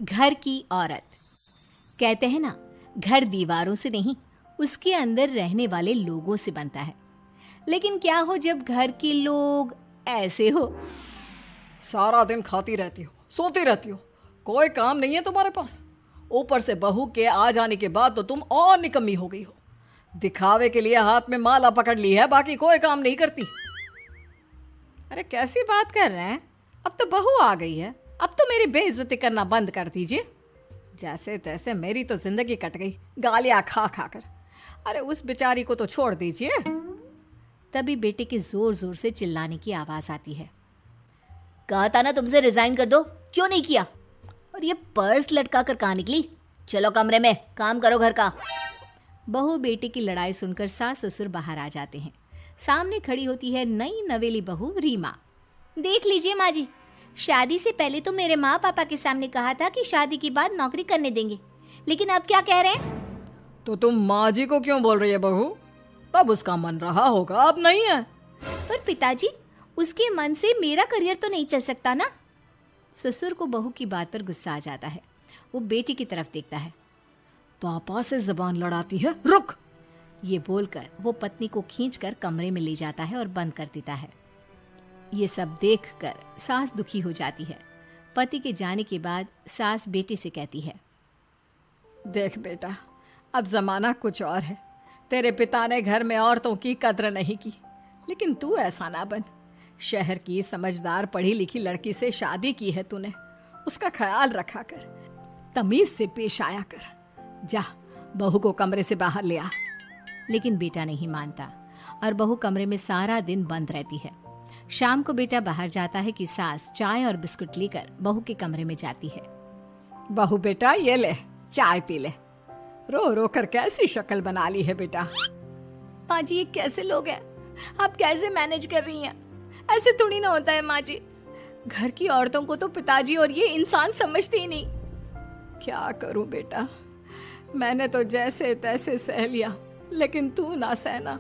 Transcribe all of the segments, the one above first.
घर की औरत। कहते हैं ना, घर दीवारों से नहीं, उसके अंदर रहने वाले लोगों से बनता है। लेकिन क्या हो जब घर के लोग ऐसे हो? सारा दिन खाती रहती हो, सोती रहती हो, कोई काम नहीं है तुम्हारे पास। ऊपर से बहू के आ जाने के बाद तो तुम और निकम्मी हो गई हो। दिखावे के लिए हाथ में माला पकड़ ली है, बाकी कोई काम नहीं करती। अरे कैसी बात कर रहे हैं? अब तो बहू आ गई है, अब तो मेरी बेइज्जती करना बंद कर दीजिए। जैसे तैसे मेरी तो जिंदगी कट गई, गालियां खा खा कर। अरे उस बेचारी को तो छोड़ दीजिए। तभी बेटे के जोर जोर से चिल्लाने की आवाज आती है। कहा था ना तुमसे रिजाइन कर दो, क्यों नहीं किया? और ये पर्स लटका कर कहाँ निकली? चलो कमरे में, काम करो घर का। बहू बेटे की लड़ाई सुनकर सास ससुर बाहर आ जाते हैं। सामने खड़ी होती है नई नवेली बहू रीमा। देख लीजिए माँ जी, शादी से पहले तो मेरे माँ पापा के सामने कहा था कि शादी के बाद नौकरी करने देंगे, लेकिन अब क्या कह रहे हैं? तो तुम माँ जी को क्यों बोल रही है बहू? तब उसका मन रहा होगा, अब नहीं है। पर पिताजी, उसके मन से मेरा करियर तो नहीं चल सकता ना। ससुर को बहू की बात पर गुस्सा आ जाता है। वो बेटी की तरफ देखता है। पापा से जबान लड़ाती है, रुक। ये बोलकर वो पत्नी को खींचकर कमरे में ले जाता है और बंद कर देता है। ये सब देखकर सास दुखी हो जाती है। पति के जाने के बाद सास बेटी से कहती है, देख बेटा, अब जमाना कुछ और है। तेरे पिता ने घर में औरतों की कद्र नहीं की, लेकिन तू ऐसा ना बन। शहर की समझदार पढ़ी लिखी लड़की से शादी की है तूने, उसका ख्याल रखा कर, तमीज से पेश आया कर। जा, बहू को कमरे से बाहर ले आ। लेकिन बेटा नहीं मानता और बहू कमरे में सारा दिन बंद रहती है। शाम को बेटा बाहर जाता है कि सास चाय और बिस्कुट लेकर बहू के कमरे में जाती है। बहू बेटा ये ले, चाय पी ले। रो रो कर कैसी शक्ल बना ली है बेटा। माँ जी, ये कैसे लोग हैं? आप कैसे मैनेज कर रही हैं? ऐसे थोड़ी ना होता है माँ जी। घर की औरतों को तो पिताजी और ये इंसान समझते ही नहीं। क्या करूं बेटा, मैंने तो जैसे तैसे सह लिया, लेकिन तू ना सहना।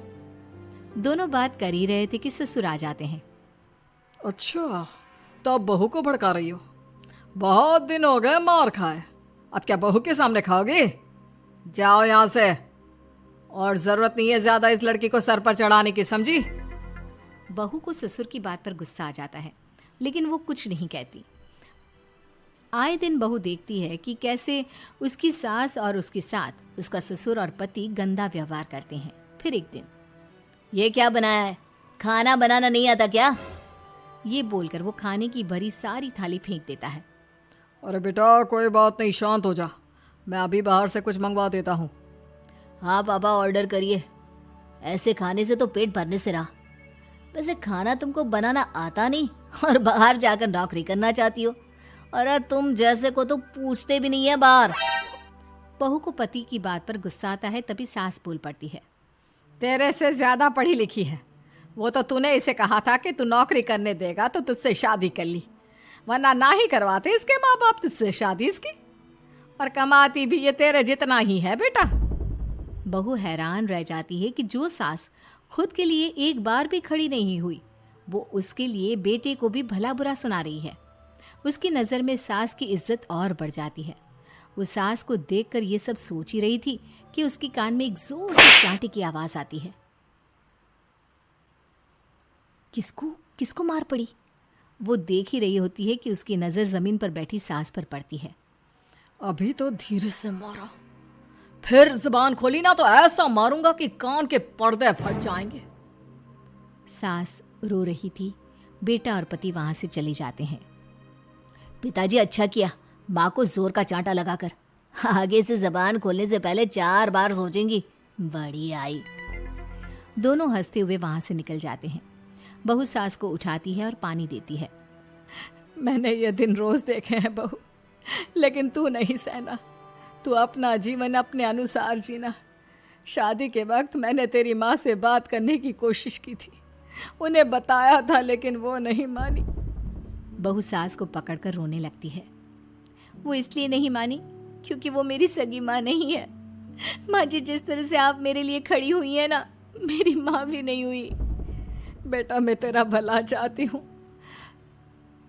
दोनों बात कर ही रहे थे कि ससुर आ जाते हैं। अच्छा, तो अब बहू को भड़का रही हो? बहुत दिन हो गए मार खाए, अब क्या बहू के सामने खाओगे? जाओ यहां से, और जरूरत नहीं है ज्यादा इस लड़की को सर पर चढ़ाने की, समझी? बहू को ससुर की बात पर गुस्सा आ जाता है, लेकिन वो कुछ नहीं कहती। आए दिन बहू देखती है कि कैसे उसकी सास और उसके साथ उसका ससुर और पति गंदा व्यवहार करते हैं। फिर एक दिन, ये क्या बनाया है? खाना बनाना नहीं आता क्या? ये बोलकर वो खाने की भरी सारी थाली फेंक देता है। अरे बेटा कोई बात नहीं, शांत हो जा, मैं अभी बाहर से कुछ मंगवा देता हूँ। हाँ पापा, ऑर्डर करिए। ऐसे खाने से तो पेट भरने से रहा। वैसे खाना तुमको बनाना आता नहीं और बाहर जाकर नौकरी करना चाहती हो। अरे तुम जैसे को तो पूछते भी नहीं है बाहर। बहू को पति की बात पर गुस्सा आता है, तभी सास बोल पड़ती है। तेरे से ज्यादा पढ़ी लिखी है, वो तो तूने इसे कहा था कि तू नौकरी करने देगा तो तुझसे शादी कर ली, वरना ना ही करवाते इसके माँ बाप तुझसे शादी इसकी। और कमाती भी ये तेरे जितना ही है बेटा। बहू हैरान रह जाती है कि जो सास खुद के लिए एक बार भी खड़ी नहीं हुई, वो उसके लिए बेटे को भी भला बुरा सुना रही है। उसकी नज़र में सास की इज्जत और बढ़ जाती है। वो सास को देखकर ये सब सोच ही रही थी कि उसके कान में एक जोर से चांटे की आवाज आती है। किसको किसको मार पड़ी? वो देख ही रही होती है कि उसकी नज़र जमीन पर बैठी सास पर पड़ती है। अभी तो धीरे से मारा, फिर जुबान खोली ना तो ऐसा मारूंगा कि कान के पर्दे फट जाएंगे। सास रो रही थी। बेटा और पति वहां से चले जाते हैं। पिताजी अच्छा किया माँ को जोर का चांटा लगाकर, आगे से जबान खोलने से पहले 4 बार सोचेंगी। बड़ी आई। दोनों हंसते हुए वहां से निकल जाते हैं। बहू सास को उठाती है और पानी देती है। मैंने ये दिन रोज देखे हैं बहू, लेकिन तू नहीं सहना। तू अपना जीवन अपने अनुसार जीना। शादी के वक्त मैंने तेरी माँ से बात करने की कोशिश की थी, उन्हें बताया था, लेकिन वो नहीं मानी। बहू सास को पकड़कर रोने लगती है। वो इसलिए नहीं मानी क्योंकि वो मेरी सगी माँ नहीं है। माँ जी, जिस तरह से आप मेरे लिए खड़ी हुई है ना, मेरी माँ भी नहीं हुई। बेटा मैं तेरा भला चाहती हूँ,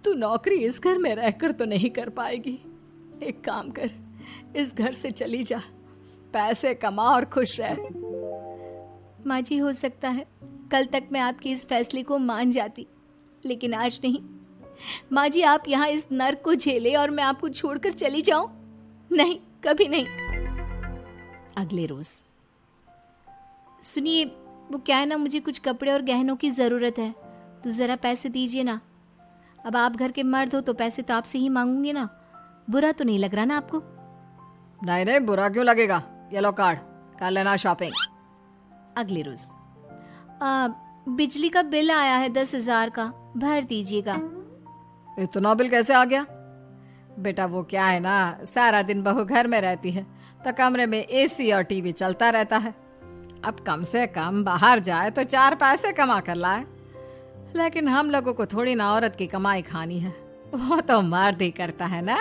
तू नौकरी इस घर में रहकर तो नहीं कर पाएगी, एक काम कर, इस घर से चली जा, पैसे कमा और खुश रह। माँ जी, हो सकता है कल तक मैं आपके इस फैसले को मान जाती, लेकिन आज नहीं। माँ जी, आप यहाँ इस नर्क को झेले और मैं आपको छोड़कर चली जाऊं? नहीं, कभी नहीं। अगले रोज, सुनिए, वो क्या है ना, मुझे कुछ कपड़े और गहनों की ज़रूरत है, तो ज़रा पैसे दीजिए ना। अब आप घर के मर्द हो तो पैसे तो आपसे ही मांगूंगे ना। बुरा तो नहीं लग रहा ना आपको? नहीं नहीं, बुरा क्यों लगेगा, ये लो कार्ड, कर लेना शॉपिंग। अगले रोज, बिजली का बिल आया है 10,000 का, भर दीजिएगा। इतना बिल कैसे आ गया? बेटा वो क्या है ना, सारा दिन बहू घर में रहती है तो कमरे में एसी और टीवी चलता रहता है। अब कम से कम बाहर जाए तो 4 पैसे कमा कर लाए, लेकिन हम लोगों को थोड़ी ना औरत की कमाई खानी है, वो तो मर्द ही करता है ना।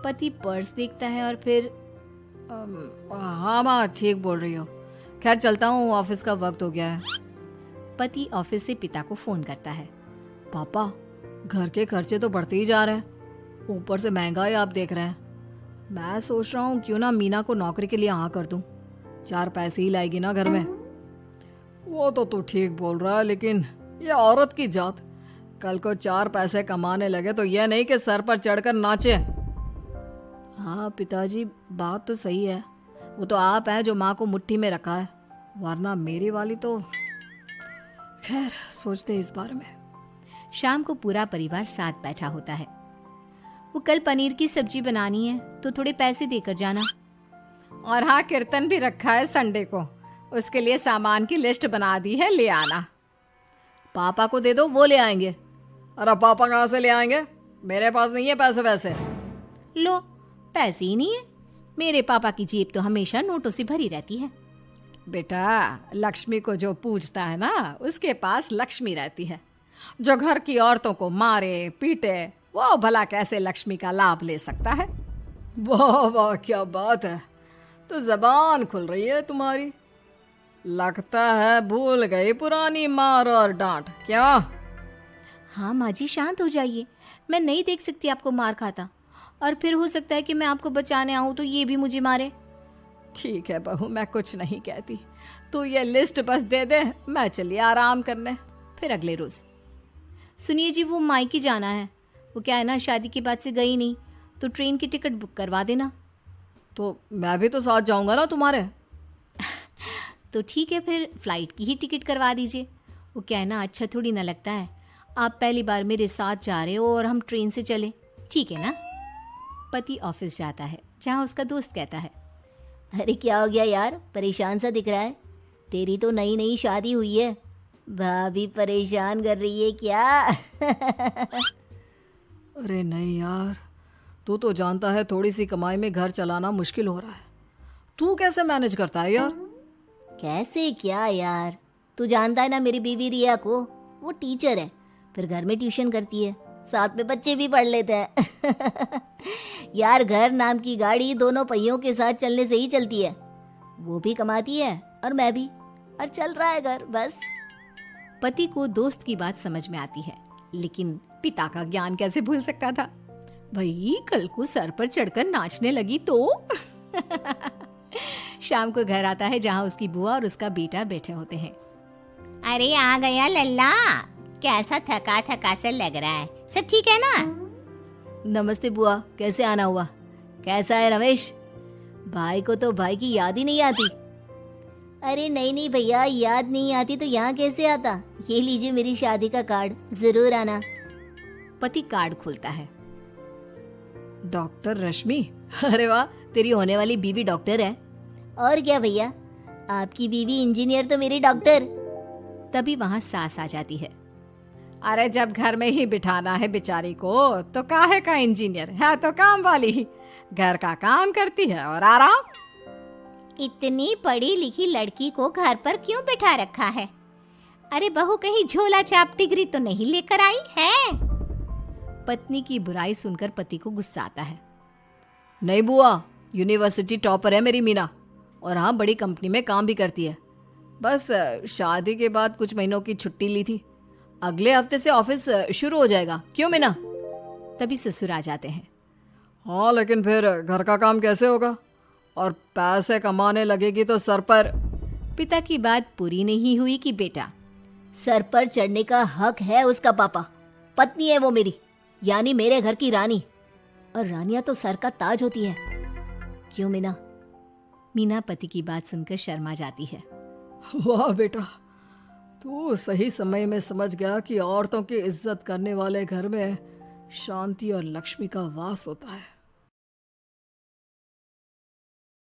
पति पर्स देखता है और फिर हाँ माँ, ठीक बोल रही हो, खैर चलता हूँ, ऑफिस का वक्त हो गया है। पति ऑफिस से पिता को फोन करता है। पापा, घर के खर्चे तो बढ़ते ही जा रहे हैं, ऊपर से महंगाई आप देख रहे हैं। मैं सोच रहा हूँ क्यों ना मीना को नौकरी के लिए हाँ कर दूं, 4 पैसे ही लाएगी ना घर में। वो तो तू ठीक बोल रहा है, लेकिन ये औरत की जात, कल को 4 पैसे कमाने लगे तो यह नहीं कि सर पर चढ़कर नाचे। हाँ पिताजी, बात तो सही है, वो तो आप हैं जो माँ को मुट्ठी में रखा है, वरना मेरी वाली तो। खैर, सोचते इस बारे में। शाम को पूरा परिवार साथ बैठा होता है। वो कल पनीर की सब्जी बनानी है तो थोड़े पैसे देकर जाना। और हाँ, कीर्तन भी रखा है संडे को, उसके लिए सामान की लिस्ट बना दी है, ले आना। पापा को दे दो, वो ले आएंगे। अरे पापा कहाँ से ले आएंगे, मेरे पास नहीं है पैसे वैसे। लो, पैसे ही नहीं है? मेरे पापा की जेब तो हमेशा नोटों से भरी रहती है। बेटा, लक्ष्मी को जो पूजता है ना, उसके पास लक्ष्मी रहती है। जो घर की औरतों को मारे पीटे, वो भला कैसे लक्ष्मी का लाभ ले सकता है? वाह वाह, क्या बात है, तो जबान खुल रही है तुम्हारी। लगता है भूल गई पुरानी मार और डांट, क्या? हाँ माँ जी, शांत हो जाइए, मैं नहीं देख सकती आपको मार खाता, और फिर हो सकता है कि मैं आपको बचाने आऊँ तो ये भी मुझे मारे। ठीक है बहू, मैं कुछ नहीं कहती, तू ये लिस्ट बस दे दे, मैं चलिए आराम करने। फिर अगले रोज, सुनिए जी, वो मायके जाना है, वो क्या है ना, शादी के बाद से गई नहीं, तो ट्रेन की टिकट बुक करवा देना। तो मैं भी तो साथ जाऊंगा ना तुम्हारे। तो ठीक है, फिर फ्लाइट की ही टिकट करवा दीजिए। वो क्या है ना, अच्छा थोड़ी ना लगता है, आप पहली बार मेरे साथ जा रहे हो और हम ट्रेन से चले, ठीक है ना? पति ऑफिस जाता है, जहाँ उसका दोस्त कहता है, अरे क्या हो गया यार, परेशान सा दिख रहा है, तेरी तो नई नई शादी हुई है, भाभी परेशान कर रही है क्या? अरे नहीं यार, तू तो जानता है थोड़ी सी कमाई में घर चलाना मुश्किल हो रहा है, तू कैसे मैनेज करता है यार? कैसे क्या यार, तू जानता है ना मेरी बीवी रिया को, वो टीचर है, फिर घर में ट्यूशन करती है, साथ में बच्चे भी पढ़ लेते हैं। यार, घर नाम की गाड़ी दोनों पहियों के साथ चलने से ही चलती है, वो भी कमाती है और मैं भी, और चल रहा है घर बस। पति को दोस्त की बात समझ में आती है, लेकिन पिता का ज्ञान कैसे भूल सकता था? भाई, कल को सर पर चढ़कर नाचने लगी तो। शाम को घर आता है, जहाँ उसकी बुआ और उसका बेटा बैठे होते हैं। अरे आ गया लल्ला, कैसा थका थका सा लग रहा है, सब ठीक है ना? नमस्ते बुआ, कैसे आना हुआ? कैसा है रमेश? भाई को तो भाई की याद ही नहीं आती। अरे नहीं नहीं भैया, याद नहीं आती तो यहाँ कैसे आता, ये लीजिए मेरी शादी का कार्ड, जरूर आना। पति कार्ड खोलता है। डॉक्टर रश्मि, अरे वाह, तेरी होने वाली बीवी डॉक्टर है। और क्या भैया, आपकी बीवी इंजीनियर तो मेरी डॉक्टर। तभी वहाँ सास आ जाती है। अरे जब घर में ही बिठाना है बेचारी को, तो काहे का इंजीनियर है, तो काम वाली ही, घर का काम करती है और आराम। इतनी पढ़ी लिखी लड़की को घर पर क्यों बिठा रखा है? अरे बहू कहीं झोला छाप डिग्री तो नहीं लेकर आई है? पत्नी की बुराई सुनकर पति को गुस्सा आता है। नहीं बुआ, यूनिवर्सिटी टॉपर है मेरी मीना, और हाँ, बड़ी कंपनी में काम भी करती है। बस शादी के बाद कुछ महीनों की छुट्टी ली थी, अगले हफ्ते से ऑफिस शुरू हो जाएगा। क्यों मीना? तभी ससुर आ जाते हैं। हाँ, लेकिन फिर घर का काम कैसे होगा? और पैसे कमाने लगेगी तो सर पर। पिता की बात पूरी नहीं हुई कि बेटा, सर पर चढ़ने का हक है उसका पापा। पत्नी है वो मेरी, यानी मेरे घर की रानी। और रानियां तो सर का ताज होती है। क्यों मीना? मीना पति की बात सुनकर शर्मा जाती है। वाह बेटा, तू सही समय में समझ गया कि औरतों की इज्जत करने वाले घर में शांति और लक्ष्मी का वास होता है।